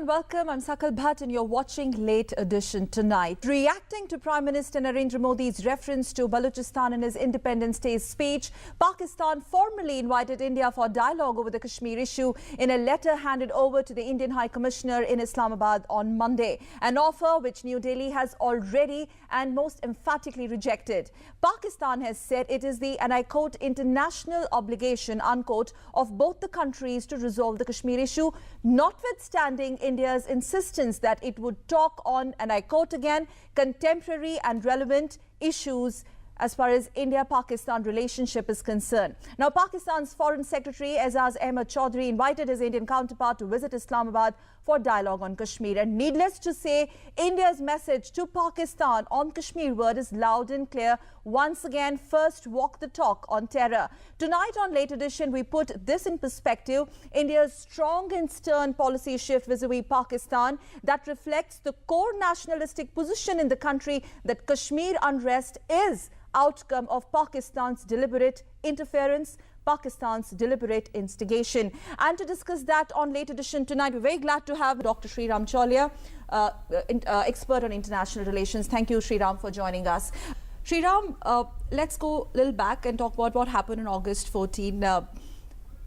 and welcome. I'm Sakal Bhatt and you're watching Late Edition tonight. Reacting to Prime Minister Narendra Modi's reference to Balochistan in his Independence Day speech, Pakistan formally invited India for dialogue over the Kashmir issue in a letter handed over to the Indian High Commissioner in Islamabad on Monday, an offer which New Delhi has already and most emphatically rejected. Pakistan has said it is the, and I quote, international obligation, unquote, of both the countries to resolve the Kashmir issue, notwithstanding India's insistence that it would talk on, and I quote again, contemporary and relevant issues as far as India-Pakistan relationship is concerned. Now, Pakistan's Foreign Secretary Aizaz Ahmad Chaudhry invited his Indian counterpart to visit Islamabad for dialogue on Kashmir. And needless to say, India's message to Pakistan on Kashmir word is loud and clear. Once again, first walk the talk on terror. Tonight on Late Edition, we put this in perspective. India's strong and stern policy shift vis-a-vis Pakistan that reflects the core nationalistic position in the country that Kashmir unrest is outcome of Pakistan's deliberate interference, Pakistan's deliberate instigation. And to discuss that on Late Edition tonight, we're very glad to have Dr. Sriram Cholia, expert on international relations. Thank you, Sriram, for joining us. Sriram, let's go a little back and talk about what happened on August 14.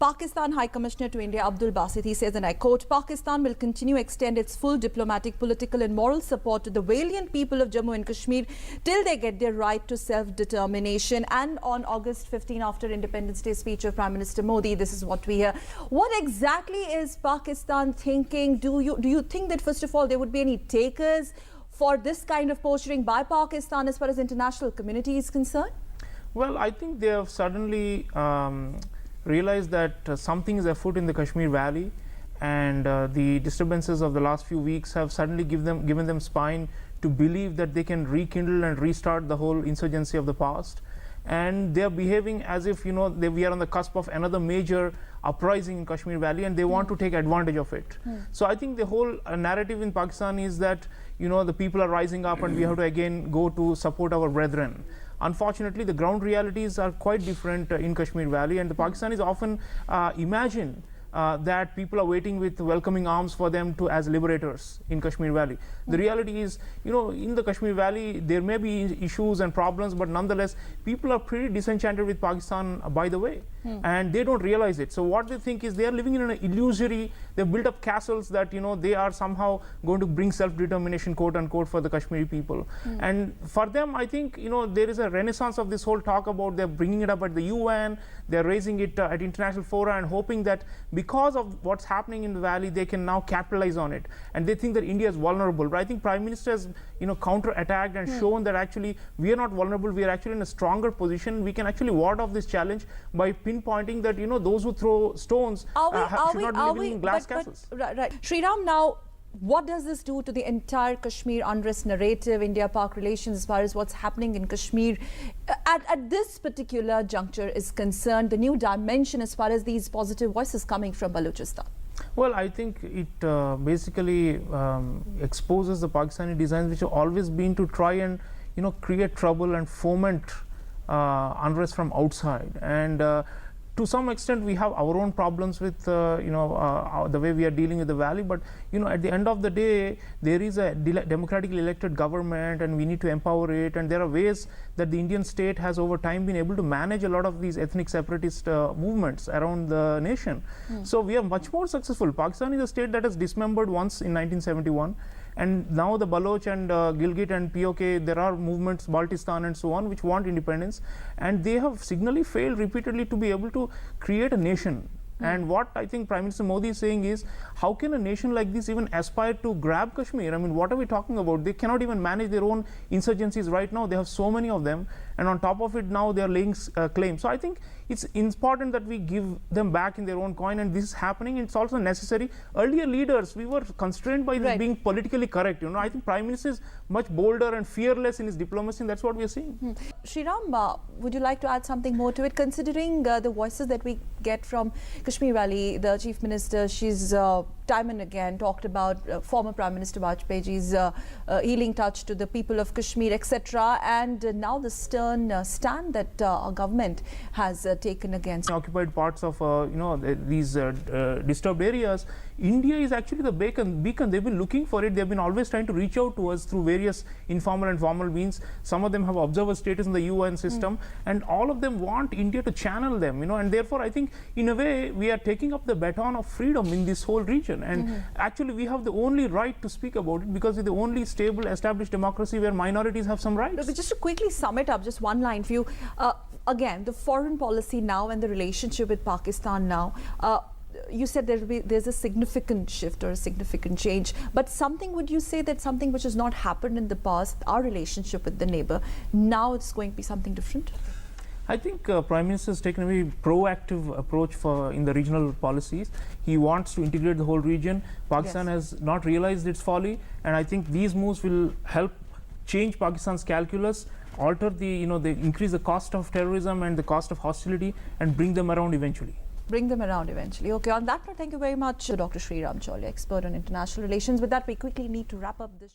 Pakistan High Commissioner to India Abdul Basit, he says, and I quote, Pakistan will continue to extend its full diplomatic, political and moral support to the valiant people of Jammu and Kashmir till they get their right to self-determination. And on August 15, after Independence Day speech of Prime Minister Modi, this is what we hear. What exactly is Pakistan thinking? Do you think that, first of all, there would be any takers for this kind of posturing by Pakistan as far as international community is concerned? Well, I think they have suddenly realized that something is afoot in the Kashmir Valley, and the disturbances of the last few weeks have suddenly given them spine to believe that they can rekindle and restart the whole insurgency of the past. And they are behaving as if, you know, we are on the cusp of another major uprising in Kashmir Valley, and they want to take advantage of it. So I think the whole narrative in Pakistan is that, you know, the people are rising up and we have to again go to support our brethren. Unfortunately, the ground realities are quite different in Kashmir Valley, and the Pakistanis often imagine that people are waiting with welcoming arms for them to as liberators in Kashmir Valley. The reality is, you know, in the Kashmir Valley, there may be issues and problems, but nonetheless, people are pretty disenchanted with Pakistan by the way, and they don't realize it. So what they think is they are living in an illusory, they've built up castles that, you know, they are somehow going to bring self-determination, quote unquote, for the Kashmiri people. And for them, I think, you know, there is a renaissance of this whole talk about they're bringing it up at the UN, they're raising it at international fora and hoping that because of what's happening in the valley, they can now capitalize on it. And they think that India is vulnerable. But I think Prime Minister has, you know, counter-attacked and shown that actually we are not vulnerable. We are actually in a stronger position. We can actually ward off this challenge by pinpointing that, you know, those who throw stones should not be living in glass castles. Right. Sriram, now, what does this do to the entire Kashmir unrest narrative, India-Pak relations, as far as what's happening in Kashmir at this particular juncture is concerned, the new dimension as far as these positive voices coming from Balochistan? Well, I think it basically exposes the Pakistani designs, which have always been to try and, you know, create trouble and foment unrest from outside. And to some extent, we have our own problems with, you know, the way we are dealing with the valley. But, you know, at the end of the day, there is a democratically elected government and we need to empower it. And there are ways that the Indian state has over time been able to manage a lot of these ethnic separatist movements around the nation. So we are much more successful. Pakistan is a state that has dismembered once in 1971. And now the Baloch and Gilgit and POK, there are movements, Baltistan and so on, which want independence. And they have signally failed repeatedly to be able to create a nation. And what I think Prime Minister Modi is saying is, how can a nation like this even aspire to grab Kashmir? I mean, what are we talking about? They cannot even manage their own insurgencies right now. They have so many of them. And on top of it, now they are laying claim. So I think it's important that we give them back in their own coin. And this is happening. It's also necessary. Earlier leaders, we were constrained by this being politically correct. You know, I think Prime Minister is much bolder and fearless in his diplomacy. And that's what we are seeing. Sriram, would you like to add something more to it? Considering the voices that we get from Kashmir Valley, the Chief Minister, she's time and again talked about former Prime Minister Vajpayee's healing touch to the people of Kashmir, etc. And now the stern stand that our government has taken against occupied parts of these disturbed areas. India is actually the beacon. They've been looking for it. They've been always trying to reach out to us through various informal and formal means. Some of them have observer status in the UN system, and all of them want India to channel them. And therefore, I think in a way we are taking up the baton of freedom in this whole region. And actually, we have the only right to speak about it because it's the only stable, established democracy where minorities have some rights. But just to quickly sum it up, just one line for you. Again, the foreign policy now and the relationship with Pakistan now. You said there's a significant shift or a significant change, but would you say that something which has not happened in the past, our relationship with the neighbor, now it's going to be something different? I think Prime Minister has taken a very proactive approach in the regional policies. He wants to integrate the whole region. Pakistan has not realized its folly, and I think these moves will help change Pakistan's calculus, alter they increase the cost of terrorism and the cost of hostility, and bring them around eventually. Okay, on that note, thank you very much, Dr. Sriram Cholia, expert on international relations. With that, we quickly need to wrap up this.